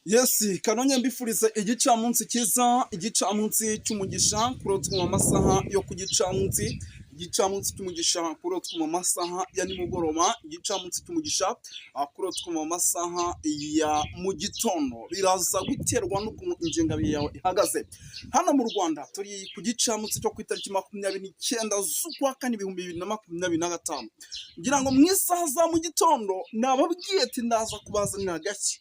Yes, kanonye mbifurize igicamunsi cyiza, igicamunsi cy'umugisha kurotwa mu masaha yo ku gicamunsi, igicamunsi cy'umugisha kurotwa mu masaha ya nimugoroba, igicamunsi cy'umugisha kurotwa mu masaha ya mu gitondo. Biraza guterwa n'ukuntu ingengabihe yawe ihagaze. Hano mu Rwanda turi ku gicamunsi cyo ku itariki 29 z'ukwa kane 2025. Ngira ngo mu isaha za mu gitondo nababwiye ati ndaza kubazanira gake.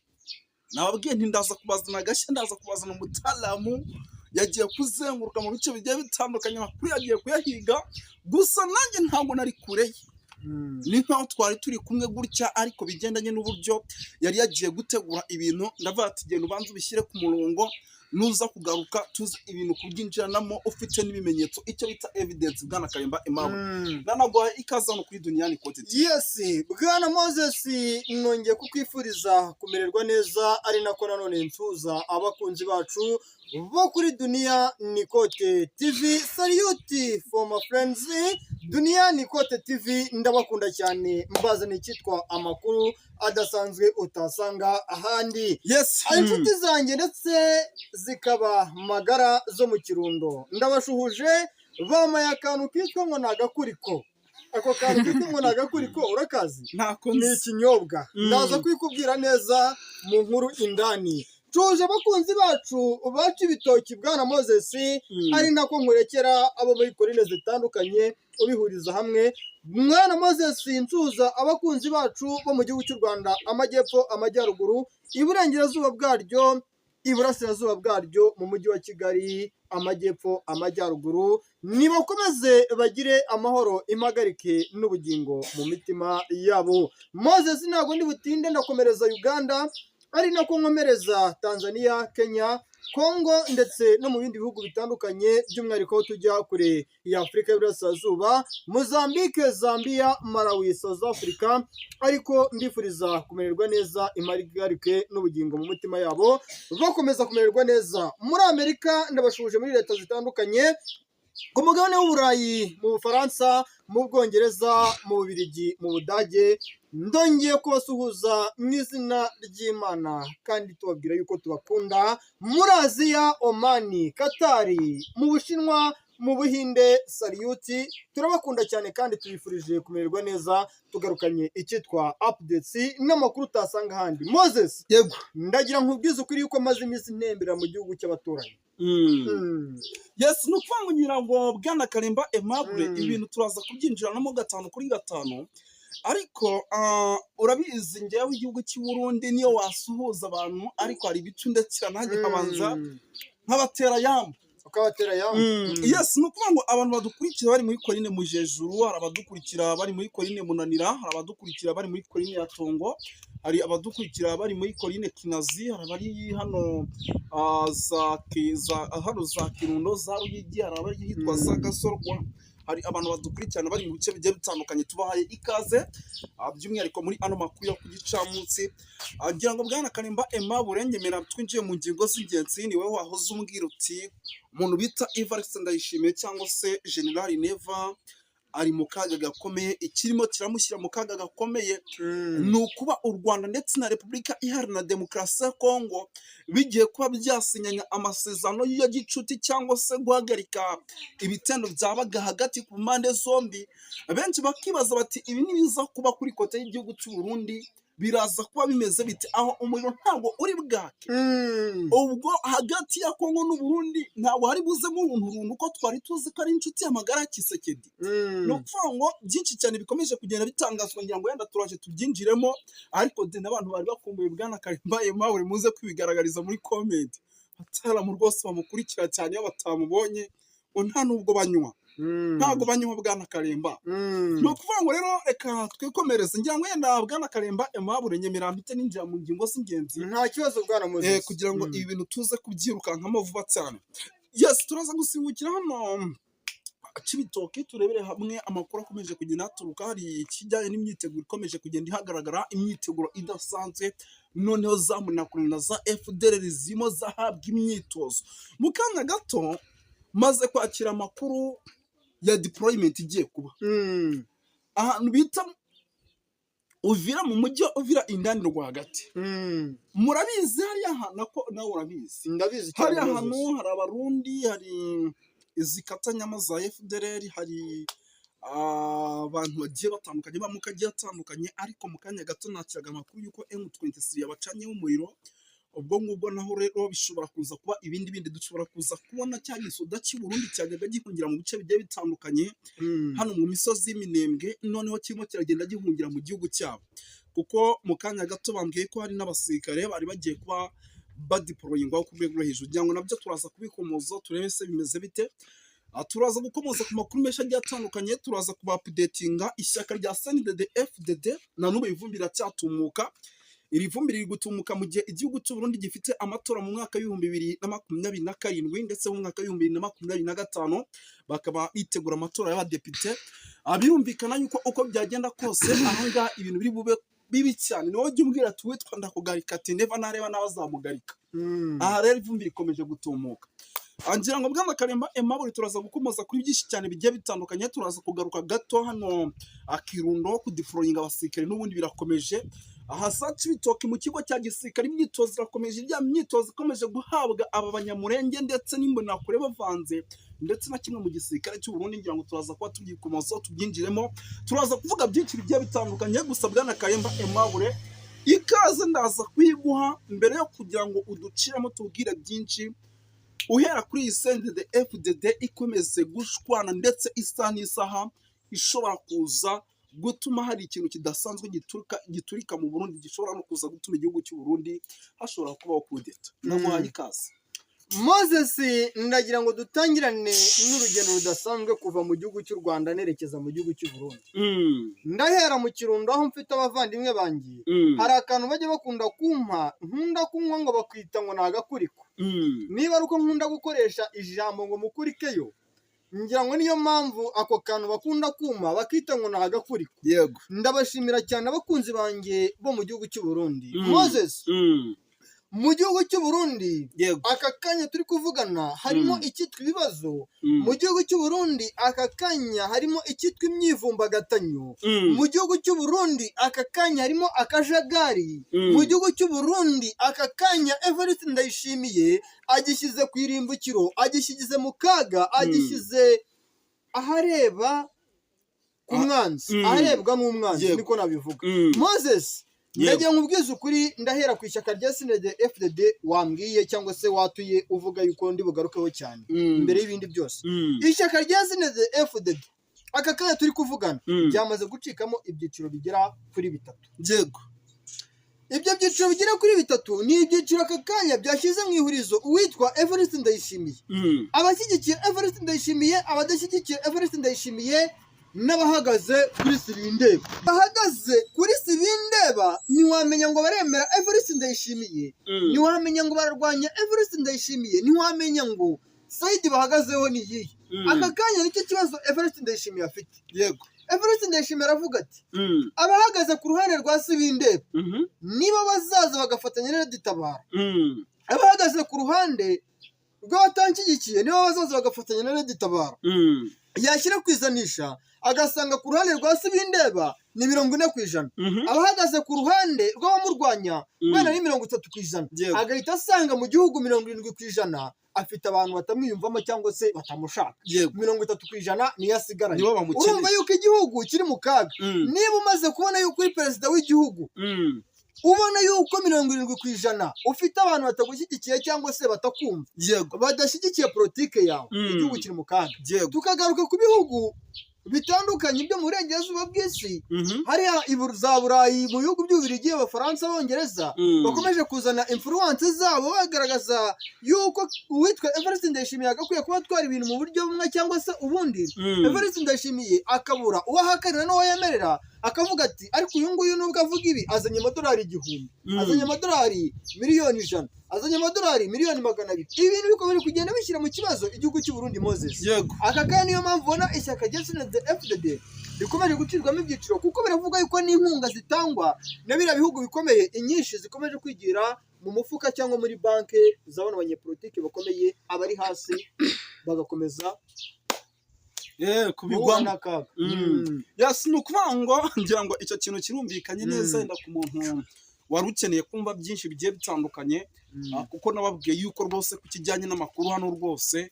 Nababwiye nti ndaza kubazana agashya, ndaza kubazana umutalamu yagiye kuzenguruka mu bice bigiye bitandukanye, amakuru yagiye kuyahiga, gusa nanjye ntabwo nari kure ye. Ni nkaho twari turi kumwe gutya, ariko bigendanye n'uburyo yari yagiye gutegura ibintu, ndavuga ati genda ubanze ubishyire ku murongo, nuza kugaruka tuzi ibintu kubyinjiranamo ufite n'ibimenyetso, icyo bita evidence. Bwana Kalimba Aimable, nanaguha ikaze hano kuri Duniani Content. Yes, Bwana Moses, nongeye kukwifuriza kumererwa neza, ari nako nanone ntuza abakunzi bacu bo kuri Duniani Content TV. Salute for my friends, Duniani Content TV ndabakunda cyane, mbazana icyitwa amakuru adasanzwe utasanga ahandi. Yes, inshuti zanjye ndetse zikaba magara zo mu Kirundo, ndabashuhuje. Bamaye akantu kitwa ngo nagakuriko. Ako kantu kitwa ngo nagakuriko urakazi? Ni ikinyobwa. Ndaza kwikubwira neza mu nkuru indani. Tuje abakunzi bacu bacu ibitoki Bwana Moses, ari nako nkurekera abo muri korine zitandukanye ubihuriza hamwe. Mwana Moses, nsuza abakunzi bacu bo mu gihugu cy'u Rwanda, amajyepfo, amajyaruguru, iburengerazuba bwaryo, iburasirazuba bwaryo, mu mujyi wa Kigali, amajyepfo, amajyaruguru, nibakomeze bagire amahoro, impagarike n'ubugingo mu mitima yabo. Moses, ntabwo ndi butinde, ndakomereza Uganda, ari nako nkomereza Tanzania, Kenya, Congo ndetse no mu bindi bihugu bitandukanye, by'umwihariko tujya kure ya Afurika y'Iburasirazuba, Mozambique, Zambia, Malawi, South Africa, ariko mbifuriza kumererwa neza, impagarike n'ubugingo mu mitima yabo, bakomeza kumererwa neza. Muri Amerika ndabashuje muri leta zitandukanye, ku mugabane w'Uburayi, mu Bufaransa, mu Bwongereza, mu Bubiligi, mu Budage, ndongeye kubasuhuza mu izina ry'Imana kandi tubabwira yuko tubakunda. Muri Aziya, Omani, Katari, mu Bushinwa, mu Buhinde, Salute, turabakunda cyane kandi tubifurije kumererwa neza. Tugarukanye icyitwa updates n'amakuru utasanga ahandi. Moses, yego, ndagira nkubwize ukuri yuko maze iminsi ntembera mu gihugu cy'abaturanyi. Yes, nukuvuga ngira ngo Bwana Kalimba Aimable, ibintu turaza kubyinjiranamo 5 kuri 5, ariko urabizi njyewe igihugu cy'u Burundi niyo wasuhuza abantu, ariko hari ibicu ndetse nanjye kabanza nkabatera yamba. Yes, nukuvuga ngo abantu badukurikira bari muri Korine Mujejuru, hari abadukurikira bari muri Korine Munanira, hari abadukurikira bari muri Korine ya Tongo, hari abadukurikira bari muri Korine Kinazi, hari abari hano za Kirundo, za Ruyigi, hari abari hitwa za Gasorwa, hari abantu badukurikirana bari mu bice bigiye bitandukanye. Tubahaye ikaze by'umwihariko muri ano makuru yo ku gicamunsi. Ngira ngo Bwana Kalimba Aimable, ngemera twinjiye mu ngingo z'ingenzi. Ni wowe wahoze umbwira uti umuntu bita Evariste Ndayishimiye cyangwa se General Neva ari mu kaga gakomeye, ikirimo kiramushyira mu kaga gakomeye, ni ukuba u Rwanda ndetse na Repubulika Iharanira Demokarasi ya Kongo bigiye kuba byasinyanya amasezerano ya gicuti cyangwa se guhagarika ibitendo byabaga hagati ku mpande zombi. Benshi bakibaza bati ibi nibiza kuba kuri kote y'igihugu cy'u Burundi biraza kuba bimeze biti, aho umuriro ntabwo uri bwake. Ubwo hagati ya Kongo n'u Burundi ntabwo hari buzemo uruntu uko twari tuzi ko ari inshuti y'amagara ya Kisekedi. No kuvuga ngo byinshi cyane bikomeje kugenda bitangazwa, ngira ngo yenda turaje tubyinjiremo, ariko n'abantu bari bakumbuye Bwana Kalimba Aimable muze kwibigaragariza muri comment. Bataramu rwose bamukurikira cyane iyo batamubonye nta nubwo banywa, ntabwo banywa Bwana Kalimba. No kuvuga ngo rero reka twikomereze, ngira ngo yenda Bwana Kalimba Aimable nyemera mpite ninjira mu ngingo z'ingenzi. Nta kibazo Bwana Moses, kugira ngo ibi bintu tuze kubyirukankamo vuba cyane. Yes, turaza gusibukira hano Cibitoke, turebere hamwe amakuru akomeje kugenda aturuka. Hari ikijyanye n'imyiteguro ikomeje kugenda ihagaragara, imyiteguro idasanzwe, noneho zamunakuna za FDL zimo zahabwa imyitozo. Mu kanya gato maze kwakira amakuru ya deployment igiye kuba ahantu bita uvira mu mujyi uvira indani rwagati. Murabizi hariya hantu nawe urabizi. Ndabizi cyane. Hariya hantu hari abarundi, hari izikatanyama za FDLR, hari abantu bagiye batandukanye bamuka agiye atandukanye, ariko mu kanya gato nakiraga amakuru yuko M23 yabacanyeho umuriro. Ubwo ngubwo naho rero bishobora kuza kuba ibindi dushobora kuza kubona cya gisoda cy'u Burundi cyajyaga gihungira mu bice bigiye bitandukanye hano mu misozi y'Iminembwe, noneho kirimo kiragenda gihungira mu gihugu cyabo, kuko mu kanya gato bambwiye ko hari n'abasirikare bari bagiye kuba badiporoyingwaho ku rwego rwo hejuru. Kugira ngo nabyo turaza kubikomoza turebe se bimeze bite. Turaza gukomoza ku makuru menshi agiye atandukanye, turaza kubapudetinga ishyaka rya CNDD FDD na n'ubu ivumbi riracyatumuka. Iri vumbi riri gutumuka mu gihe igihugu cy'u Burundi gifite amatora mu mwaka w'2027 ndetse mu mwaka w'2025 bakaba bitegura amatora y'abadepite. Birumvikana yuko uko byagenda kose ahanga ibintu biri bube bibi cyane. Niwo jya umbwira ati witwa ndakugarika ati neva nareba n'abazamugarika. Aha rero ivumbi rikomeje gutumuka. Angira ngo Bwana Karemba Aimable turaza gukomoza kuri byinshi cyane bigiye bitandukanye. Turaza kugaruka gato hano Kirundo kudiforoyinga abasirikare n'ubundi birakomeje. Aha saci bitoke mu kigo cya gisirikare imyitozo irakomeje, irya myitozo ikomeje guhabwa aba banyamurenge ndetse n'imbona kure bavanze ndetse na kimwe mu gisirikare cy'u Burundi. Ngira ngo turaza kuba tubyikomoza tubyinjiremo, turaza kuvuga byinshi bigiye bitandukanye. Gusa Bwana Karemba Aimable ikaze ndaza kwiguha mbere yo kugira ngo uduciremo tubwire byinshi. Uhera kuri iyi CNDD FDD ikomeze gushwana ndetse isa n'isaha ishobora kuza gutuma hari ikintu kidasanzwe giturika mu Burundi, gishobora no kuza gutuma igihugu cy'u Burundi hashobora kubaho kudeta. Namuhaye ikaze. Moses, ndagira ngo dutangirane n'urugendo rudasanzwe kuva mu gihugu cy'u Rwanda nerekeza mu gihugu cy'u Burundi. Ndahera mu Kirundo aho mfite abavandimwe bangiye. Hari akantu bajya bakunda kumpa, nkunda kunywa ngo bakwita ngo nagakuriko. Niba ari uko nkunda gukoresha ijambo ngo mukurikeyo, ngira ngo niyo mpamvu ako kantu bakunda kuma bakita ngo nagakuriko. Yego. Ndabashimira cyane abakunzi banjye bo mu gihugu cy'u Burundi. Moses, mu gihugu cy'u Burundi aka kanya turi kuvugana harimo icyitwa ibibazo. Mu gihugu cy'u Burundi aka kanya harimo icyitwa imyivumbagatanyo. Mu gihugu cy'u Burundi aka kanya harimo akajagari. Mu gihugu cy'u Burundi aka kanya Evariste Ndayishimiye agishyize ku irimbukiro, agishyize mu kaga, agishyize ahareba ku mwanzi, aharebwa n'umwanzi, niko nabivuga. Moses, ndagira ngo ubwize ukuri, ndahera ku ishyaka rya CNDD FDD wambwiye cyangwa se watuye uvuga yuko ndi bugarukeho cyane mbere y'ibindi byose. Ishyaka rya CNDD FDD aka kanya turi kuvugana byamaze gucikamo ibyiciro bigera kuri 3. Yego. Ibyo byiciro bigera kuri 3 ni ibyiciro aka kanya byashyize mu ihurizo uwitwa Evariste Ndayishimiye. Abashyigikiye Evariste Ndayishimiye, abadashyigikiye Evariste Ndayishimiye n'abahagaze kuri Sibindeba. Bahagaze kuri Sibindeba ntiwamenya ngo baremera Evariste Ndayishimiye, ntiwamenya ngo bararwanya Evariste Ndayishimiye, ntiwamenya ngo Saidi bahagazeho ni yihe. Aka kanya nicyo kibazo Evariste Ndayishimiye afite. Yego. Evariste Ndayishimiye aravuga ati abahagaze ku ruhande rwa Sibindeba niba bazaza bagafatanya n'Reditabara, abahagaze ku ruhande rw'abatanshyigikiye niba bazaza bagafatanya n'Reditabara, yashyira kwizanisha agasanga ku ruhande rwa Sibindeba ni 40%, abahagaze ku ruhande rw'abamurwanya bwana ni 30%, agahita asanga mu gihugu 70% afite abantu batamwiyumvamo cyangwa se batamushaka. 30% niyo asigaranye. Urumva yuko igihugu kiri mu kaga. Niba umaze kubona yuko uri perezida w'igihugu, ubona yuko 70% ufite abantu batagushyigikiye cyangwa se batakumva, badashyigikiye politike yawe, igihugu kiri mu kaga. Tukagaruka ku bihugu bitandukanye byo mu burengerazuba bw'isi, hariya za Burayi, mu bihugu by'Ububiligi, Abafaransa, Abongereza bakomeje kuzana influence zabo bagaragaza yuko uwitwa Evariste Ndayishimiye agakwiye kuba atwara ibintu mu buryo bumwe cyangwa se ubundi. Evariste Ndayishimiye akabura uwo ahakanira n'uwo yemerera, akavuga ati ariko uyu nguyu nubwo avuga ibi azanye amadolari 1000, azanye amadolari miliyoni 100, azanye amadolari miliyoni 200. Ibintu bikomeje kugenda bishyira mu kibazo igihugu cy'u Burundi. Moses, aka kanya niyo mpamvu ubona ishyaka rya CNDD FDD rikomeje gucirwamo ibyiciro, kuko biravuga yuko n'inkunga zitangwa na biriya bihugu bikomeye inyinshi zikomeje kwigira mu mufuka cyangwa muri banki z'abana abanyepolitike bakomeye, abari hasi bagakomeza kubigwamo yasi ni ukuvuga ngo ngira ngo icyo kintu kirumvikanye neza wenda ku muntu wari ukeneye kumva byinshi bigiye bitandukanye kuko nababwiye yuko rwose ku kijyanye n'amakuru hano rwose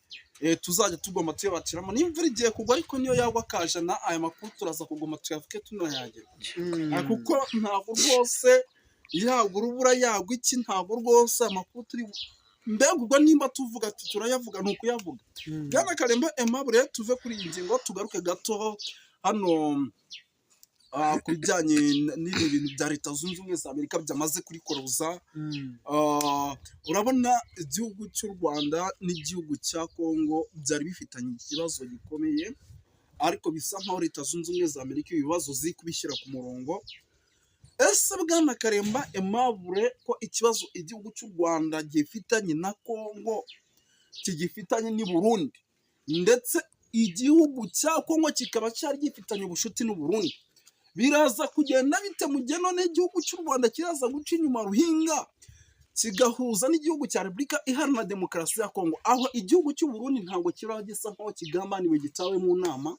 tuzajya tugomba tuyabakiramo n'imvura igiye kugwa ariko niyo yagwa akajana aya makuru turaza kugomba tuyavuke tunayagira kuko ntabwo rwose yagwa urubura yagwa iki ntabwo rwose amakuru turi mbega ubwo nimba tuvuga ati turayavuga ni ukuyavuga Bwana Karemba Aimable tuve kuri iyi ngingo tugaruke gato hano ku bijyanye n'ibi bintu bya Leta Zunze Ubumwe za Amerika byamaze kurikoroza urabona igihugu cy'u Rwanda n'igihugu cya Kongo byari bifitanye ikibazo gikomeye ariko bisa nkaho Leta Zunze Ubumwe za Amerika ibibazo ziri kubishyira ku murongo ese Bwana Karemba Aimable ko ikibazo igihugu cy'u Rwanda gifitanye na Kongo kigifitanye n'u Burundi ndetse igihugu cya Kongo kikaba cyari gifitanye ubushuti n'u Burundi biraza kugenda bite mu gihe none igihugu cy'u Rwanda kiraza guca inyuma ruhinga kigahuza n'igihugu cya Repubulika Iharanira Demokarasi ya Kongo aho igihugu cy'u Burundi ntabwo kiraba gisa nkaho kigambaniwe gitawe mu nama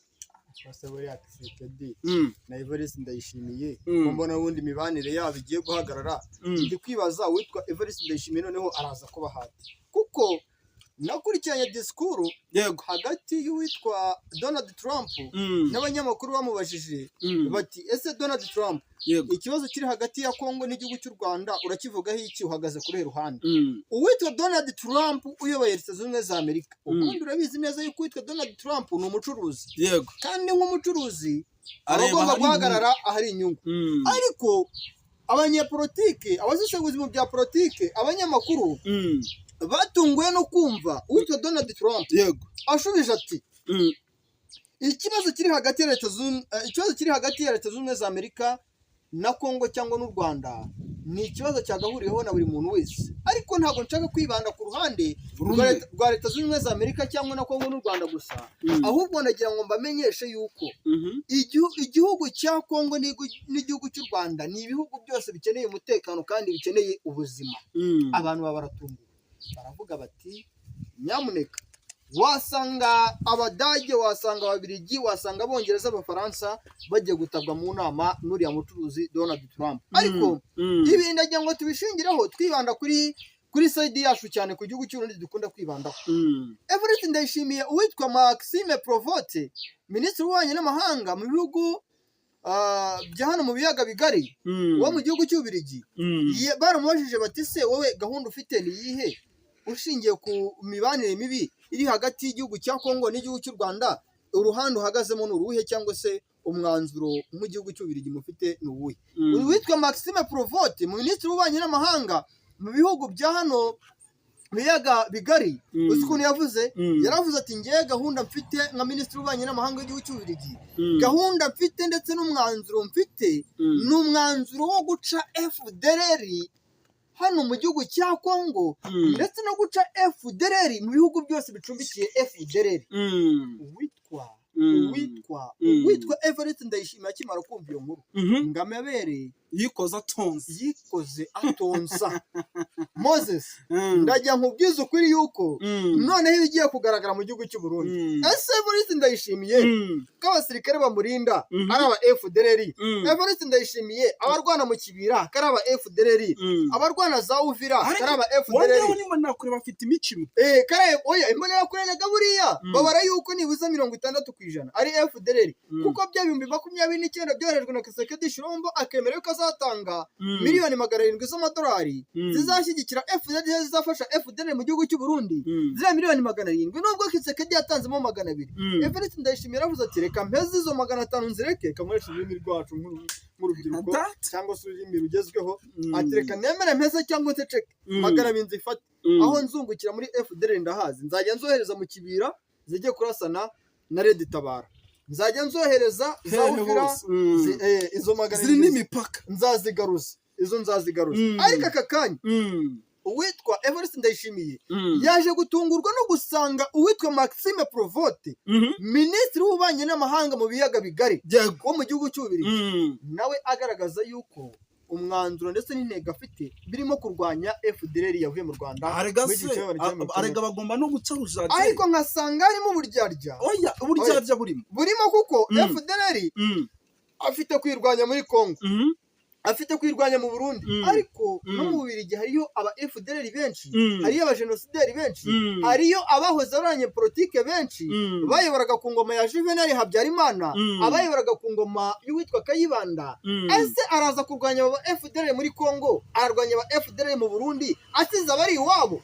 na Evariste Ndayishimiye mbona ubundi imibanire yabo igiye guhagarara ndi kwibaza witwa Evariste Ndayishimiye noneho araza kuba hati kuko nakurikiranye disikuru hagati y'uwitwa Donald Trump n'abanyamakuru bamubajije bati ese Donald Trump ikibazo kiri hagati ya Kongo n'igihugu cy'u Rwanda urakivugaho iki uhagaze kuri ruhande uwitwa Donald Trump uyoboye Leta Zunze Ubumwe za Amerika ubundi urabizi neza yuko uwitwa Donald Trump ni umucuruzi kandi nk'umucuruzi abagomba guhagarara ahari inyungu ariko abanyapolitike abasesenguzi mu bya politike abanyamakuru batunguwe no kumva uwitwa Donald Trump ashubije ati ikibazo kiri hagati ya Leta Zunze Ubumwe za Amerika na Kongo cyangwa n'u Rwanda ni ikibazo cyagahuriyeho na buri muntu wese ariko ntabwo nshaka kwibanda ku ruhande rwa Leta Zunze Ubumwe za Amerika cyangwa na Kongo n'u Rwanda gusa ahubwo nagira ngo mbamenyeshe yuko igihugu cya Kongo n'igihugu cy'u Rwanda ni ibihugu byose bikeneye umutekano kandi bikeneye ubuzima abantu baba baratunguwe baravuga bati nyamuneka wasanga Abadage wasanga Ababiligi wasanga Abongereza Abafaransa bagiye gutabwa mu nama n'uriya mucuruzi Donald Trump ariko ibi ndagira ngo tubishingireho twibanda kuri side yacu cyane ku gihugu cy'Uburundi dukunda kwibandaho Evariste Ndayishimiye uwitwa Maxime Provote Minisitiri w'Ububanyi n'Amahanga mu bihugu bya hano mu biyaga bigari wo mu gihugu cy'Ububiligi baramubajije bati se wowe gahunda ufite ni iyihe ushingiye ku mibanire mibi iri hagati y'igihugu cya Kongo n'igihugu cy'u Rwanda uruhande uhagazemo ni uruhe cyangwa se umwanzuro nk'igihugu cy'Ububiligi mufite ni uwuhe witwa Maxime Provote Minisitiri w'Ububanyi n'Amahanga mu bihugu bya hano biyaga bigari uzi ukuntu yaravuze ati ngewe gahunda mfite nka Minisitiri w'Ububanyi n'Amahanga w'igihugu cy'Ububiligi gahunda mfite ndetse n'umwanzuro mfite ni umwanzuro wo guca FDLR hano mu gihugu cya Kongo ndetse no guca FDLR mu bihugu byose bicumbikiye FDLR witwa Evariste Ndayishimiye akimara kumva iyo nkuru ngame yabereye yikoze atonsa Moses ndajya nkubwiza ukuri yuko noneho ibigiye kugaragara mu gihugu cy'u Burundi ese Evariste Ndayishimiye ko abasirikare bamurinda ari aba FDLR Evariste Ndayishimiye abarwana mu kibira kari aba FDLR abarwana za Uvira kari aba FDLR wowe niba kure bafite imikino kare oya imbonera kure na gaburiya babara yuko nibuza 60% ari FDLR kuko bya 2029 byoherejwe na Kisekedi Shirombo akemera ko azatanga miliyoni 700 z'amadolari zizashyigikira FDLR zizafasha FDLR mu gihugu cy'u Burundi zira miliyoni 700 nubwo Kisekedi yatanzemo 200 Evariste Ndayishimiye yaravuze ati reka mpeze izo 500 nzireke kamuresha ururimi rwacu nk'urubyiruko cyangwa se ururimi rugezweho ati reka nemere mpeze cyangwa nteceke 200 nzifate aho nzungukira muri FDLR ndahazi nzajya nzohereza mu kibira zijye kurasana na Red Tabara nzajya nzohereza za Uvira izo 200 ziri n'imipaka nzazigaruza ariko aka kanya uwitwa Evariste Ndayishimiye yaje gutungurwa no gusanga uwitwa Maxime Provote Minisitiri w'Ububanyi n'Amahanga mu biyaga bigari wo mu gihugu cy'Ububiligi nawe agaragaza yuko umwanzuro ndetse n'intego afite birimo kurwanya FDLR yavuye mu Rwanda. Arega bagomba no guca rujaje, ariko nkasanga harimo uburyarya. Oya, uburyarya burimo kuko FDLR afite kwirwanya muri Congo, afite kwirwanya mu Burundi, ariko no mu Bubiligi hariyo aba FDLR benshi, hariyo abajenosideri benshi, hariyo abahoze aranye politike benshi bayoboraga ku ngoma ya Juvenal Habyarimana, abayoboraga ku ngoma y'uwitwa Kayibanda. Ese araza kurwanya aba FDLR muri Congo, ararwanya aba FDLR mu Burundi, asize abari iwabo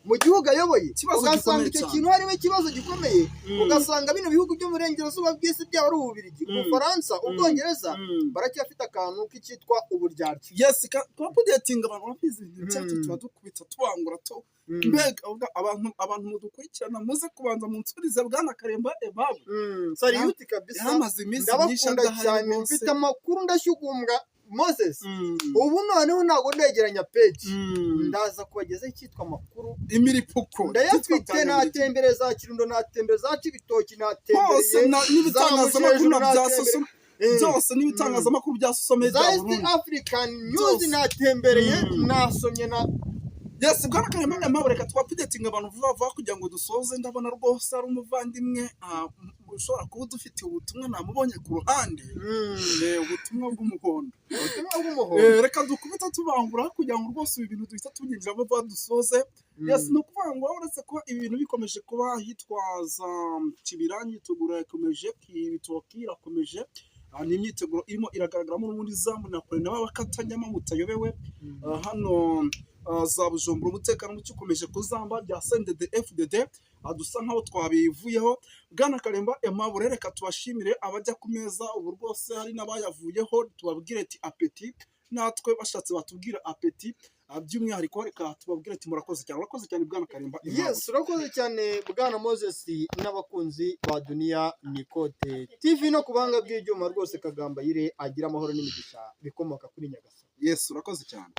mu gihugu ayoboye? Ugasanga icyo kintu harimo ikibazo gikomeye. Ugasanga bino bihugu byo mu burengerazuba bw'isi byaba ari Ububiligi, Ubufaransa, Ubwongereza baracyafite akantu k'icyitwa uburyarya. Yes, twapudetinga abantu babizi cyacu, tuba dukubita tubangura to mbega abantu mudukurikirana muze kubanza munsurize Bwana Karemba Aimable. Sariyuti kabisa, yamaze iminsi myinshi cyane, mfite amakuru ndashyugumbwa Moses. Ubu noneho ntabwo ndegeranya page, ndaza kubagezaho icyitwa amakuru imiripuko ndayafite. Natembereza Kirundo, natembereza Cibitoki, natembereye n'ibitangazamakuru bya soso byose, n'ibitangazamakuru bya Sosome bya Burundi, East African News natembereye, nasomye na Yes, Bwana Karemba Aimable, reka twapudetinga abantu vuba kugira ngo dusoze. Ndabona rwose ari umuvandimwe ushobora kuba dufite ubutumwa namubonye ku ruhande, ubutumwa bw'umuhondo. Reka dukubita tubangura kugira ngo rwose ibi bintu duhita tubyinjiramo vuba dusoze. Yes, no kuvuga ngo uretse ko ibi bintu bikomeje kuba hitwaza Kibiranyi tugura ikomeje, Kibitoki irakomeje, ni imyiteguro irimo iragaragaramo n'ubundi zamu na kure n'abakatanyama mutayobewe hano za Bujumbura. Umutekano muke ukomeje kuzamba bya CNDD FDD, dusa nkaho twabivuyeho. Bwana Karemba Aimable, reka tubashimire abajya ku meza ubu rwose, hari n'abayavuyeho, tubabwire ati apeti, natwe bashatse batubwira apeti by'umwihariko. Reka tubabwire ati murakoze cyane Bwana Karemba Aimable. Yes, urakoze cyane Bwana Moses n'abakunzi ba Dunia Nikote TV no kubanga bw'ibyuma rwose. Kagamba yire agira amahoro n'imigisha bikomoka kuri Nyagasani. Yes, urakoze cyane.